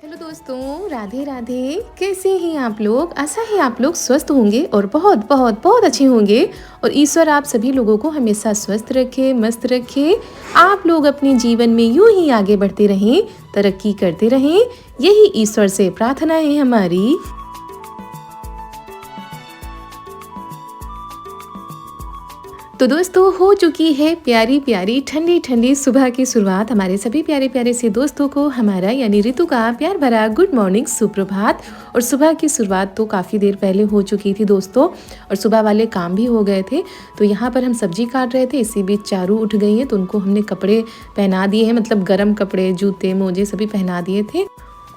Hello दोस्तों, राधे राधे। कैसे हैं आप लोग? आशा है आप लोग स्वस्थ होंगे और बहुत बहुत बहुत अच्छे होंगे। और ईश्वर आप सभी लोगों को हमेशा स्वस्थ रखे, मस्त रखे। आप लोग अपने जीवन में यूं ही आगे बढ़ते रहें, तरक्की करते रहें, यही ईश्वर से प्रार्थना है हमारी। तो दोस्तों, हो चुकी है प्यारी प्यारी ठंडी ठंडी सुबह की शुरुआत। हमारे सभी प्यारे प्यारे से दोस्तों को हमारा यानी ऋतु का प्यार भरा गुड मॉर्निंग, सुप्रभात। और सुबह की शुरुआत तो काफ़ी देर पहले हो चुकी थी दोस्तों, और सुबह वाले काम भी हो गए थे। तो यहाँ पर हम सब्जी काट रहे थे, इसी बीच चारू उठ गई हैं, तो उनको हमने कपड़े पहना दिए हैं, मतलब गर्म कपड़े, जूते मोजे सभी पहना दिए थे।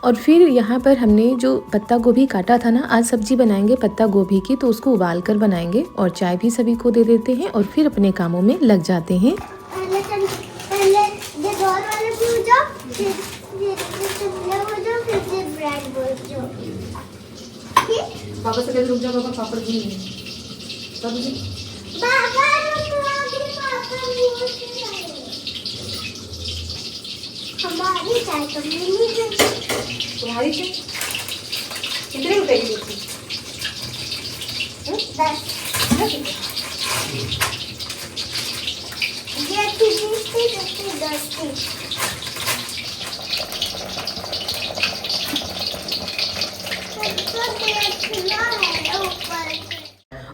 और फिर यहाँ पर हमने जो पत्ता गोभी काटा था ना, आज सब्जी बनाएंगे पत्ता गोभी की, तो उसको उबाल कर बनाएंगे और चाय भी सभी को दे देते हैं और फिर अपने कामों में लग जाते हैं। पापा से रुक जाओ, पापा पापड़ जी हमारी चाय तो नहीं है। तुम्हारी चाय कितने रुपए की थी? 10। ये 10 थी।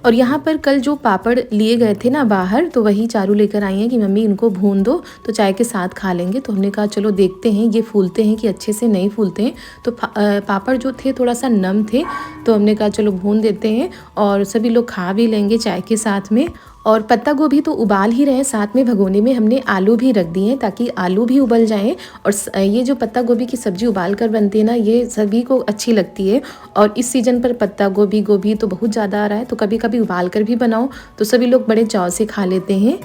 और यहाँ पर कल जो पापड़ लिए गए थे ना बाहर, तो वही चारू लेकर आई हैं कि मम्मी इनको भून दो तो चाय के साथ खा लेंगे। तो हमने कहा चलो देखते हैं ये फूलते हैं कि अच्छे से नहीं फूलते हैं। तो पापड़ जो थे थोड़ा सा नम थे, तो हमने कहा चलो भून देते हैं और सभी लोग खा भी लेंगे चाय के साथ में। और पत्ता गोभी तो उबाल ही रहे हैं, साथ में भगोने में हमने आलू भी रख दिए हैं ताकि आलू भी उबल जाएं। और ये जो पत्ता गोभी की सब्ज़ी उबाल कर बनती है ना, ये सभी को अच्छी लगती है। और इस सीज़न पर पत्ता गोभी तो बहुत ज़्यादा आ रहा है, तो कभी कभी उबाल कर भी बनाओ तो सभी लोग बड़े चाव से खा लेते हैं।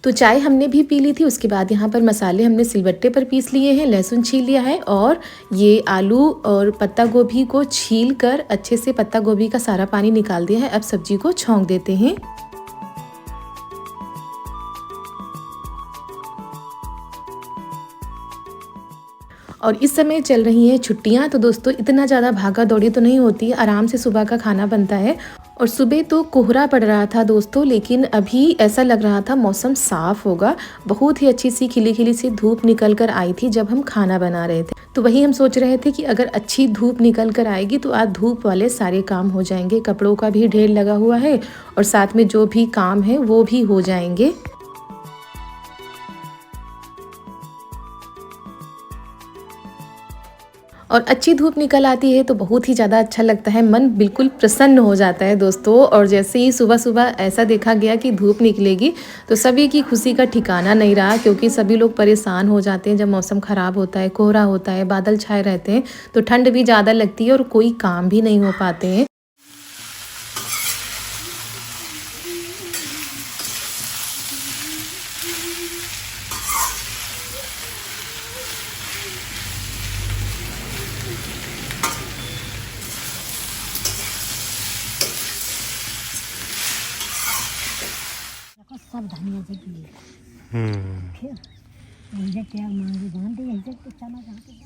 तो चाय हमने भी पी ली थी। उसके बाद यहाँ पर मसाले हमने सिलबट्टे पर पीस लिए हैं, लहसुन छील लिया है और ये आलू और पत्ता गोभी को छील कर अच्छे से पत्ता गोभी का सारा पानी निकाल दिया है। अब सब्जी को छौंक देते हैं। और इस समय चल रही हैं छुट्टियां, तो दोस्तों इतना ज़्यादा भागा दौड़ी तो नहीं होती है, आराम से सुबह का खाना बनता है। और सुबह तो कोहरा पड़ रहा था दोस्तों, लेकिन अभी ऐसा लग रहा था मौसम साफ होगा। बहुत ही अच्छी सी खिली खिली सी धूप निकल कर आई थी जब हम खाना बना रहे थे। तो वही हम सोच रहे थे कि अगर अच्छी धूप निकल कर आएगी तो आज धूप वाले सारे काम हो जाएंगे। कपड़ों का भी ढेर लगा हुआ है और साथ में जो भी काम है वो भी हो जाएंगे। और अच्छी धूप निकल आती है तो बहुत ही ज़्यादा अच्छा लगता है, मन बिल्कुल प्रसन्न हो जाता है दोस्तों। और जैसे ही सुबह सुबह ऐसा देखा गया कि धूप निकलेगी तो सभी की खुशी का ठिकाना नहीं रहा, क्योंकि सभी लोग परेशान हो जाते हैं जब मौसम ख़राब होता है, कोहरा होता है, बादल छाए रहते हैं, तो ठंड भी ज़्यादा लगती है और कोई काम भी नहीं हो पाते हैं। सब धनिया से फिर मुझे क्या मांगी बांध दी ऐसे तो चना जाते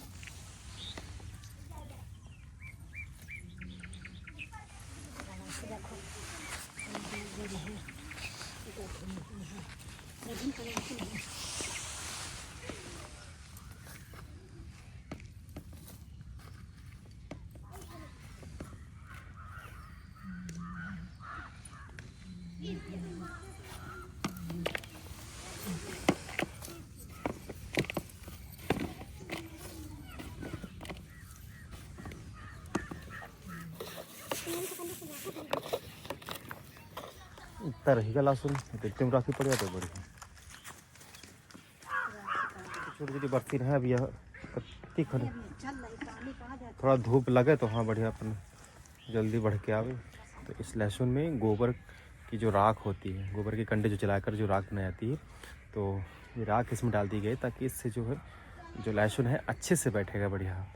रहेगा लहसुन एकदम राखी पड़ जाता है बड़ी छोटी छोटी बर्ती है। अब यह कत्ती खड़े थोड़ा धूप लगे तो हाँ बढ़िया अपन जल्दी बढ़ के आवे। तो इस लहसुन में गोबर की जो राख होती है, गोबर के कंडे जो जलाकर जो राख नहीं आती है, तो ये राख इसमें डाल दी गई ताकि इससे जो है जो लहसुन है अच्छे से बैठेगा बढ़िया।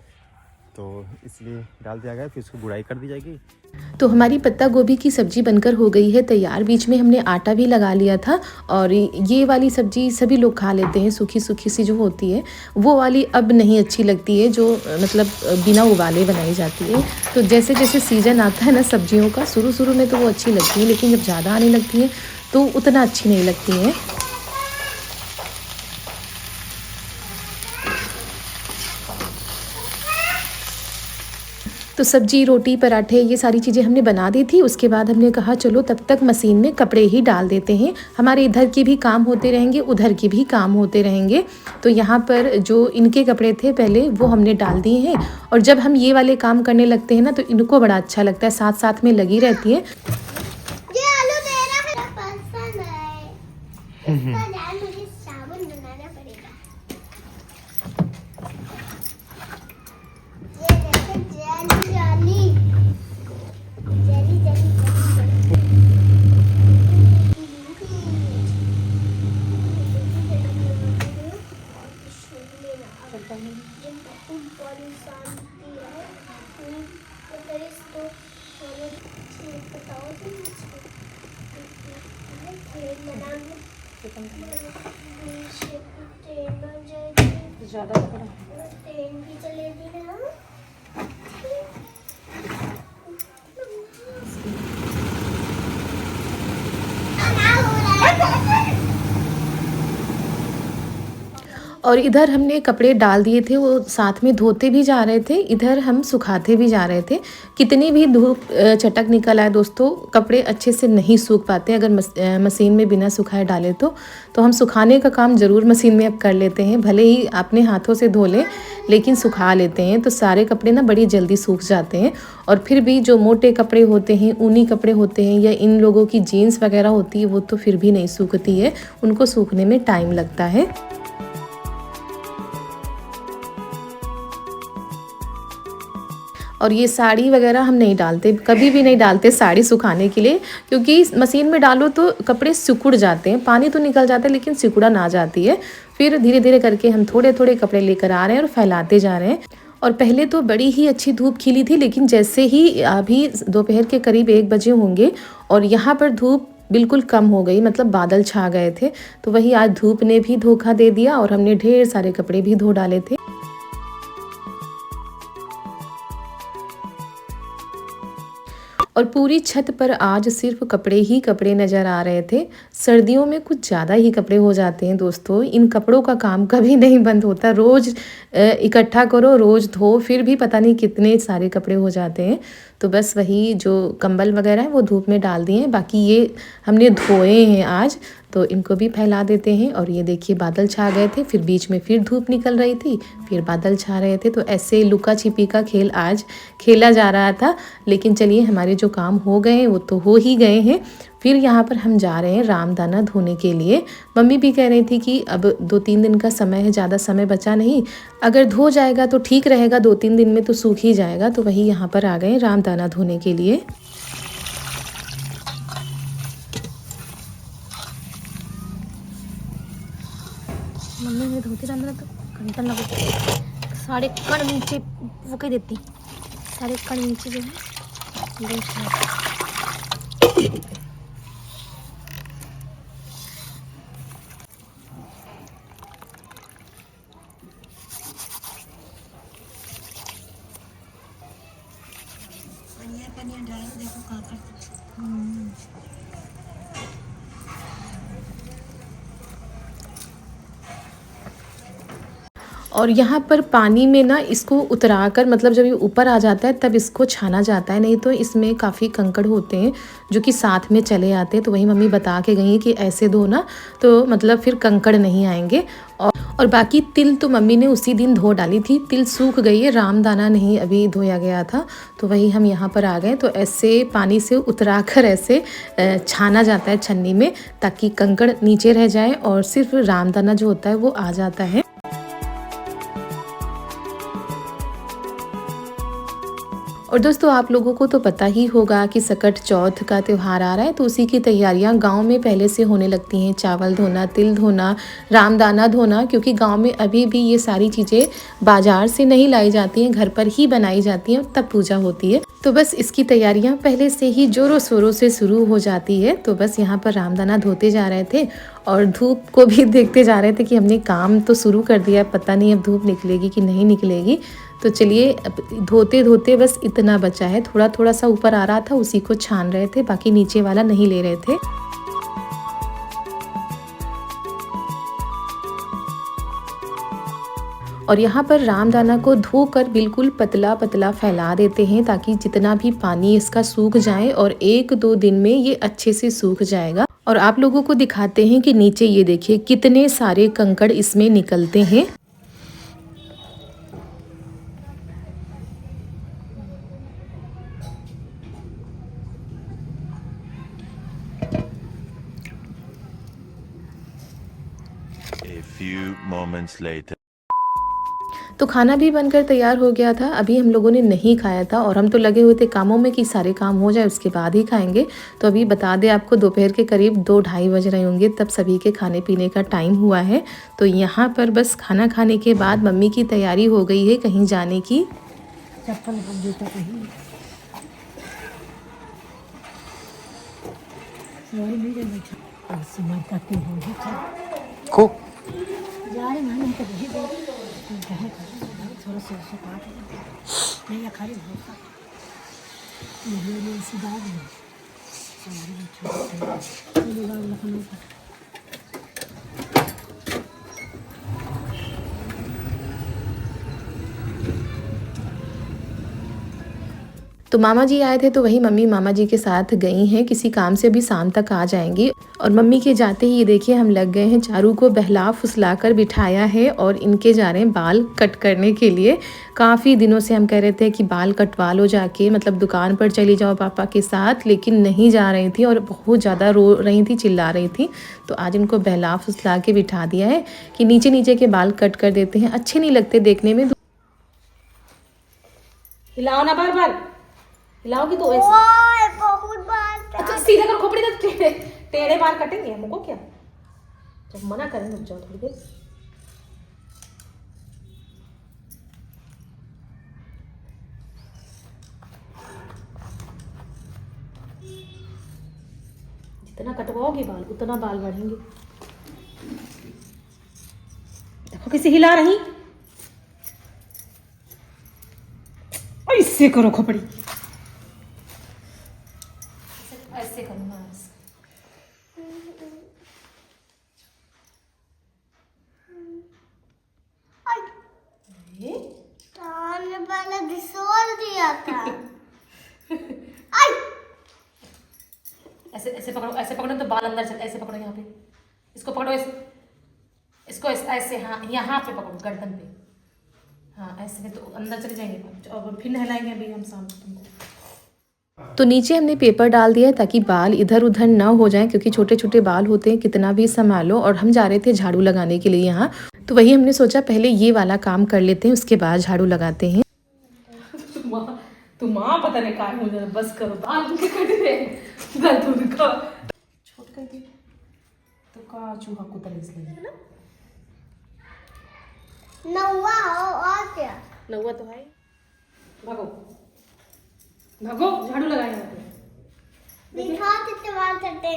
तो इसलिए डाल दिया गया, फिर उसकी गुड़ाई कर दी जाएगी। तो हमारी पत्ता गोभी की सब्ज़ी बनकर हो गई है तैयार। बीच में हमने आटा भी लगा लिया था और ये वाली सब्ज़ी सभी लोग खा लेते हैं, सूखी सूखी सी जो होती है वो वाली अब नहीं अच्छी लगती है, जो मतलब बिना उबाले बनाई जाती है। तो जैसे जैसे सीज़न आता है ना सब्जियों का, शुरू शुरू में तो वो अच्छी लगती है, लेकिन जब ज़्यादा आने लगती है तो उतना अच्छी नहीं लगती है। तो सब्जी, रोटी, पराठे ये सारी चीज़ें हमने बना दी थी। उसके बाद हमने कहा चलो तब तक मशीन में कपड़े ही डाल देते हैं, हमारे इधर के भी काम होते रहेंगे, उधर के भी काम होते रहेंगे। तो यहाँ पर जो इनके कपड़े थे पहले वो हमने डाल दिए हैं, और जब हम ये वाले काम करने लगते हैं ना तो इनको बड़ा अच्छा लगता है, साथ साथ में लगी रहती है। ये आलू मेरा पसंद है, इसका दाल मुझे साबुन बनाना पड़ेगा। ये देखो jelly jelly jelly jelly train भी चलेगी ना। और इधर हमने कपड़े डाल दिए थे, वो साथ में धोते भी जा रहे थे, इधर हम सुखाते भी जा रहे थे। कितनी भी धूप चटक निकल आए दोस्तों, कपड़े अच्छे से नहीं सूख पाते अगर मशीन में बिना सुखाए डाले तो हम सुखाने का काम ज़रूर मशीन में अब कर लेते हैं, भले ही अपने हाथों से धो लें लेकिन सुखा लेते हैं तो सारे कपड़े ना बड़ी जल्दी सूख जाते हैं। और फिर भी जो मोटे कपड़े होते हैं, ऊनी कपड़े होते हैं, या इन लोगों की जीन्स वगैरह होती है वो तो फिर भी नहीं सूखती है, उनको सूखने में टाइम लगता है। और ये साड़ी वगैरह हम नहीं डालते, कभी भी नहीं डालते साड़ी सुखाने के लिए, क्योंकि मशीन में डालो तो कपड़े सिकुड़ जाते हैं, पानी तो निकल जाता है लेकिन सिकुड़ा ना जाती है। फिर धीरे धीरे करके हम थोड़े थोड़े कपड़े लेकर आ रहे हैं और फैलाते जा रहे हैं। और पहले तो बड़ी ही अच्छी धूप खिली थी, लेकिन जैसे ही अभी दोपहर के करीब 1 बजे होंगे और यहाँ पर धूप बिल्कुल कम हो गई, मतलब बादल छा गए थे, तो वही आज धूप ने भी धोखा दे दिया और हमने ढेर सारे कपड़े भी धो डाले थे। और पूरी छत पर आज सिर्फ कपड़े ही कपड़े नज़र आ रहे थे। सर्दियों में कुछ ज़्यादा ही कपड़े हो जाते हैं दोस्तों, इन कपड़ों का काम कभी नहीं बंद होता, रोज़ इकट्ठा करो, रोज़ धो, फिर भी पता नहीं कितने सारे कपड़े हो जाते हैं। तो बस वही जो कंबल वगैरह है वो धूप में डाल दिए हैं, बाकी ये हमने धोए हैं आज, तो इनको भी फैला देते हैं। और ये देखिए बादल छा गए थे, फिर बीच में फिर धूप निकल रही थी, फिर बादल छा रहे थे, तो ऐसे लुका छिपी का खेल आज खेला जा रहा था। लेकिन चलिए हमारे जो काम हो गए हैं वो तो हो ही गए हैं। फिर यहाँ पर हम जा रहे हैं रामदाना धोने के लिए। मम्मी भी कह रही थी कि अब 2-3 दिन का समय है, ज़्यादा समय बचा नहीं, अगर धो जाएगा तो ठीक रहेगा, 2-3 दिन में तो सूख ही जाएगा। तो वही यहाँ पर आ गए रामदाना धोने के लिए। मम्मी ने धोती रहना तो घंटा लगा, सारे कण नीचे वो कह देती, सारे कण नीचे जो है देखो कहाँ करते। और यहाँ पर पानी में ना इसको उतरा कर, मतलब जब ये ऊपर आ जाता है तब इसको छाना जाता है, नहीं तो इसमें काफ़ी कंकड़ होते हैं जो कि साथ में चले आते हैं। तो वही मम्मी बता के गई कि ऐसे धो ना, तो मतलब फिर कंकड़ नहीं आएंगे। और बाकी तिल तो मम्मी ने उसी दिन धो डाली थी, तिल सूख गई है, रामदाना नहीं अभी धोया गया था। तो वही हम यहाँ पर आ गए, तो ऐसे पानी से उतरा कर ऐसे छाना जाता है छन्नी में, ताकि कंकड़ नीचे रह जाए और सिर्फ रामदाना जो होता है वो आ जाता है। और दोस्तों आप लोगों को तो पता ही होगा कि सकट चौथ का त्यौहार आ रहा है, तो उसी की तैयारियां गांव में पहले से होने लगती हैं। चावल धोना, तिल धोना, रामदाना धोना, क्योंकि गांव में अभी भी ये सारी चीज़ें बाजार से नहीं लाई जाती हैं, घर पर ही बनाई जाती हैं और तब पूजा होती है। तो बस इसकी तैयारियां पहले से ही जोरों शोरों से शुरू हो जाती है। तो बस यहाँ पर रामदाना धोते जा रहे थे और धूप को भी देखते जा रहे थे कि हमने काम तो शुरू कर दिया, पता नहीं अब धूप निकलेगी कि नहीं निकलेगी। तो चलिए अब धोते धोते बस इतना बचा है, थोड़ा थोड़ा सा ऊपर आ रहा था, उसी को छान रहे थे, बाकी नीचे वाला नहीं ले रहे थे। और यहाँ पर रामदाना को धोकर बिल्कुल पतला पतला फैला देते हैं ताकि जितना भी पानी इसका सूख जाए और 1-2 दिन में ये अच्छे से सूख जाएगा। और आप लोगों को दिखाते हैं कि नीचे ये देखिए कितने सारे कंकड़ इसमें निकलते हैं। A few moments later. तो खाना भी बनकर तैयार हो गया था, अभी हम लोगों ने नहीं खाया था और हम तो लगे हुए थे कामों में कि सारे काम हो जाए उसके बाद ही खाएंगे। तो अभी बता दें आपको दोपहर के करीब 2-2:30 बज रहे होंगे, तब सभी के खाने पीने का टाइम हुआ है। तो यहाँ पर बस खाना खाने के बाद मम्मी की तैयारी हो गई है कहीं जाने की। चप्पल जूता कहीं को जा रहे हैं तो वही दे थोड़ा सा काट नहीं खा रही बहुत ये सीधा तो मामा जी आए थे तो वही मम्मी मामा जी के साथ गई हैं, किसी काम से अभी शाम तक आ जाएंगी। और मम्मी के जाते ही ये देखिए हम लग गए हैं, चारू को बहला फुसला कर बिठाया है और इनके जा रहे हैं बाल कट करने के लिए। काफ़ी दिनों से हम कह रहे थे कि बाल कटवा लो जाके, मतलब दुकान पर चली जाओ पापा के साथ, लेकिन नहीं जा रही थी और बहुत ज़्यादा रो रही थी, चिल्ला रही थी। तो आज इनको बहला फुसला के बिठा दिया है कि नीचे नीचे के बाल कट कर देते हैं, अच्छे नहीं लगते देखने में। हिलाओ ना बार बार, हिलाओगी तो ऐसे। ओए बहुत बात अच्छा सीधे करो खोपड़ी, तो टेढ़े बाल कटेंगे हमको क्या, जब मना करें रुक जाओ थोड़ी देर। जितना कटवाओगे बाल उतना बाल बढ़ेंगे। देखो कैसे हिला रही, ऐसे करो खोपड़ी, ऐसे करो ना ऐसे। कान में पहले घिसोड़ दिया था। आई ऐसे ऐसे पकड़ो, ऐसे पकड़ो तो बाल अंदर चल, ऐसे पकड़ो यहाँ पे, इसको पकड़ो ऐसे, इसको ऐसे, हाँ यहाँ पे पकड़ो गर्दन पे, हाँ ऐसे नहीं तो अंदर चले जाएंगे और फिर नहलाएंगे अभी हम शाम को तुमको। तो नीचे हमने पेपर डाल दिया है ताकि बाल इधर उधर ना हो जाएं, क्योंकि छोटे छोटे बाल होते हैं, कितना भी संभालो। और हम जा रहे थे झाड़ू लगाने के लिए यहाँ, तो वही हमने सोचा पहले ये वाला काम कर लेते हैं, उसके बाद झाड़ू लगाते हैं। तुम पता नहीं कहाँ हो जाए, बस करो बाल उनके कट रहे छोट कर दी तो का चूहा कुतर इसलिए है ना। नौवा हो और क्या? नौवा तो है, भागो भागो, झाड़ू लगाए यहाँ पे। दिखा कितने बाल कटे।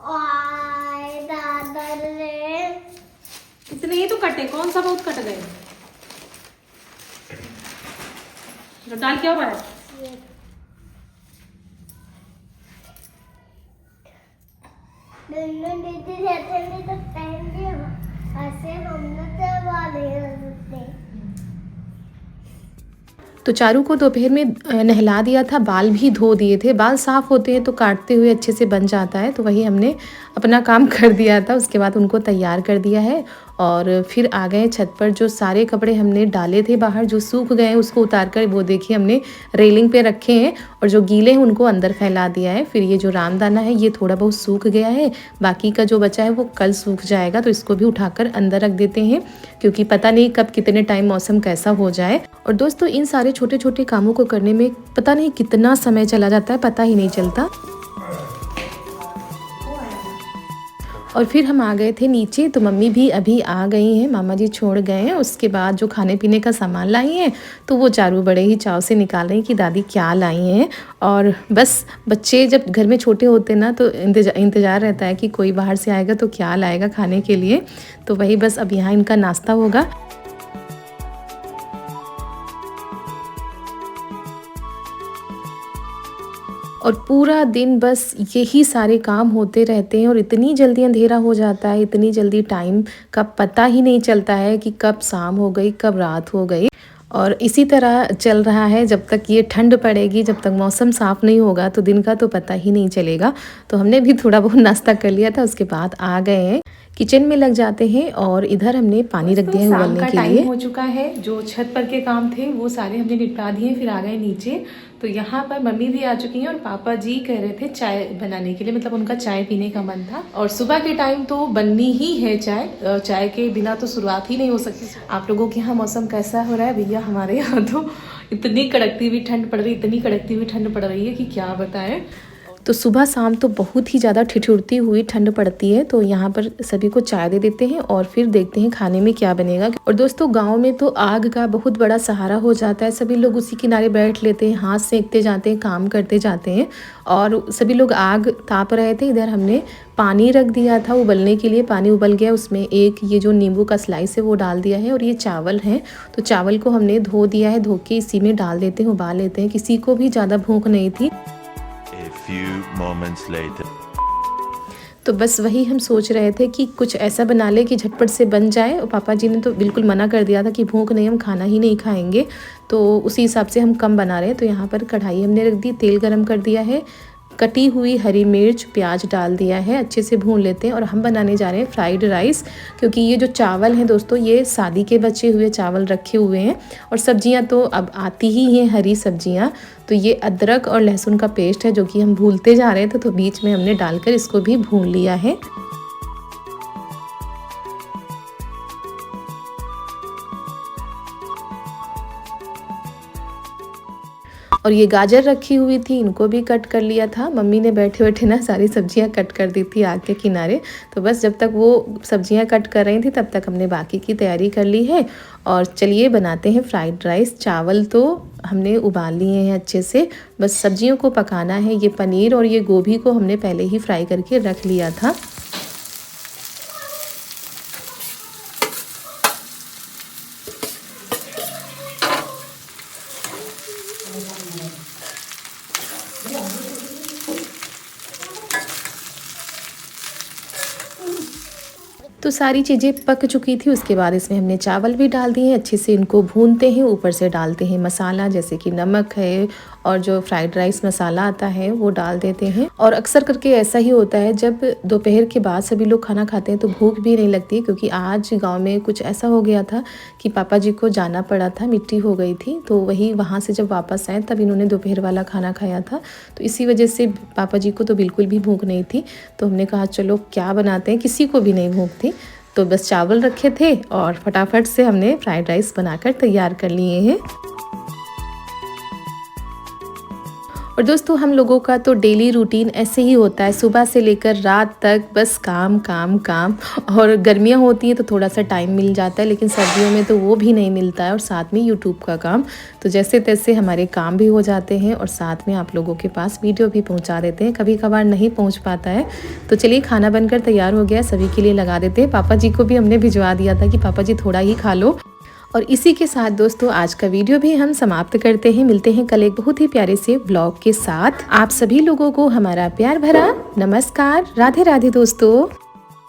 ओए दादा रे, इतने ही तो कटे, कौन सा बहुत कट गए, जो डाल क्या हुआ है। नन्नू दीदी रहते नहीं तो पहन दिया, ऐसे हमने तो वाले रहते। तो चारू को दोपहर में नहला दिया था, बाल भी धो दिए थे। बाल साफ़ होते हैं तो काटते हुए अच्छे से बन जाता है, तो वही हमने अपना काम कर दिया था। उसके बाद उनको तैयार कर दिया है और फिर आ गए छत पर। जो सारे कपड़े हमने डाले थे बाहर जो सूख गए हैं उसको उतार कर वो देखिए हमने रेलिंग पे रखे हैं और जो गीले हैं उनको अंदर फैला दिया है। फिर ये जो रामदाना है ये थोड़ा बहुत सूख गया है, बाकी का जो बचा है वो कल सूख जाएगा, तो इसको भी उठाकर अंदर रख देते हैं क्योंकि पता नहीं कब कितने टाइम मौसम कैसा हो जाए। और दोस्तों इन सारे छोटे छोटे कामों को करने में पता नहीं कितना समय चला जाता है, पता ही नहीं चलता। और फिर हम आ गए थे नीचे, तो मम्मी भी अभी आ गई हैं, मामा जी छोड़ गए हैं। उसके बाद जो खाने पीने का सामान लाई हैं तो वो चारू बड़े ही चाव से निकाल रही हैं कि दादी क्या लाई हैं। और बस बच्चे जब घर में छोटे होते ना तो इंतज़ार रहता है कि कोई बाहर से आएगा तो क्या लाएगा खाने के लिए। तो वही बस अब यहाँ इनका नाश्ता होगा। और पूरा दिन बस यही सारे काम होते रहते हैं और इतनी जल्दी अंधेरा हो जाता है, इतनी जल्दी टाइम का पता ही नहीं चलता है कि कब शाम हो गई कब रात हो गई। और इसी तरह चल रहा है जब तक ये ठंड पड़ेगी, जब तक मौसम साफ़ नहीं होगा तो दिन का तो पता ही नहीं चलेगा। तो हमने भी थोड़ा बहुत नाश्ता कर लिया था, उसके बाद आ गए हैं किचन में लग जाते हैं। और इधर हमने पानी रख दिया है उबलने के लिए। हो चुका है, जो छत पर के काम थे वो सारे हमने निपटा दिए, फिर आ गए नीचे। तो यहाँ पर मम्मी भी आ चुकी हैं और पापा जी कह रहे थे चाय बनाने के लिए, मतलब उनका चाय पीने का मन था। और सुबह के टाइम तो बननी ही है चाय, चाय के बिना तो शुरुआत ही नहीं हो सकती। आप लोगों के यहाँ मौसम कैसा हो रहा है भैया? हमारे यहाँ तो इतनी कड़कती हुई ठंड पड़ रही, इतनी कड़कती हुई ठंड पड़ रही है कि क्या बताएं। तो सुबह शाम तो बहुत ही ज़्यादा ठिठुरती हुई ठंड पड़ती है। तो यहाँ पर सभी को चाय दे देते हैं और फिर देखते हैं खाने में क्या बनेगा। और दोस्तों गांव में तो आग का बहुत बड़ा सहारा हो जाता है, सभी लोग उसी किनारे बैठ लेते हैं, हाथ सेंकते जाते हैं, काम करते जाते हैं। और सभी लोग आग ताप रहे थे। इधर हमने पानी रख दिया था उबलने के लिए, पानी उबल गया, उसमें एक ये जो नींबू का स्लाइस है वो डाल दिया है। और ये चावल हैं तो चावल को हमने धो दिया है, धो के इसी में डाल देते हैं, उबाल लेते हैं। किसी को भी ज़्यादा भूख नहीं थी। Few moments later. तो बस वही हम सोच रहे थे कि कुछ ऐसा बना ले कि झटपट से बन जाए। और पापा जी ने तो बिल्कुल मना कर दिया था कि भूख नहीं, हम खाना ही नहीं खाएंगे। तो उसी हिसाब से हम कम बना रहे हैं। तो यहाँ पर कढ़ाई हमने रख दी, तेल गरम कर दिया है, कटी हुई हरी मिर्च प्याज डाल दिया है, अच्छे से भून लेते हैं। और हम बनाने जा रहे हैं फ्राइड राइस, क्योंकि ये जो चावल हैं दोस्तों ये शादी के बचे हुए चावल रखे हुए हैं। और सब्जियां तो अब आती ही हैं, हरी सब्जियां। तो ये अदरक और लहसुन का पेस्ट है जो कि हम भूनते जा रहे थे, तो बीच में हमने डालकर इसको भी भून लिया है। और ये गाजर रखी हुई थी, इनको भी कट कर लिया था। मम्मी ने बैठे बैठे ना सारी सब्जियां कट कर दी थी आग के किनारे। तो बस जब तक वो सब्जियां कट कर रही थी तब तक हमने बाकी की तैयारी कर ली है। और चलिए बनाते हैं फ्राइड राइस। चावल तो हमने उबाल लिए हैं अच्छे से, बस सब्जियों को पकाना है। ये पनीर और ये गोभी को हमने पहले ही फ्राई करके रख लिया था। तो सारी चीज़ें पक चुकी थी। उसके बाद इसमें हमने चावल भी डाल दिए, अच्छे से इनको भूनते हैं। ऊपर से डालते हैं मसाला, जैसे कि नमक है और जो फ्राइड राइस मसाला आता है वो डाल देते हैं। और अक्सर करके ऐसा ही होता है, जब दोपहर के बाद सभी लोग खाना खाते हैं तो भूख भी नहीं लगती, क्योंकि आज गांव में कुछ ऐसा हो गया था कि पापा जी को जाना पड़ा था, मिट्टी हो गई थी। तो वही वहाँ से जब वापस आए तब इन्होंने दोपहर वाला खाना खाया था। तो इसी वजह से पापा जी को तो बिल्कुल भी भूख नहीं थी। तो हमने कहा चलो क्या बनाते हैं, किसी को भी नहीं भूख थी। तो बस चावल रखे थे और फटाफट से हमने फ्राइड राइस बनाकर तैयार कर लिए हैं। और दोस्तों हम लोगों का तो डेली रूटीन ऐसे ही होता है, सुबह से लेकर रात तक बस काम काम काम। और गर्मियाँ होती हैं तो थोड़ा सा टाइम मिल जाता है, लेकिन सर्दियों में तो वो भी नहीं मिलता है। और साथ में यूट्यूब का काम, तो जैसे तैसे हमारे काम भी हो जाते हैं और साथ में आप लोगों के पास वीडियो भी पहुंचा देते हैं। कभी कभार नहीं पहुंच पाता है। तो चलिए खाना बनकर तैयार हो गया, सभी के लिए लगा देते हैं। पापा जी को भी हमने भिजवा दिया था कि पापा जी थोड़ा ही खा लो। और इसी के साथ दोस्तों आज का वीडियो भी हम समाप्त करते हैं। मिलते हैं कल एक बहुत ही प्यारे से व्लॉग के साथ। आप सभी लोगों को हमारा प्यार भरा नमस्कार। राधे राधे दोस्तों।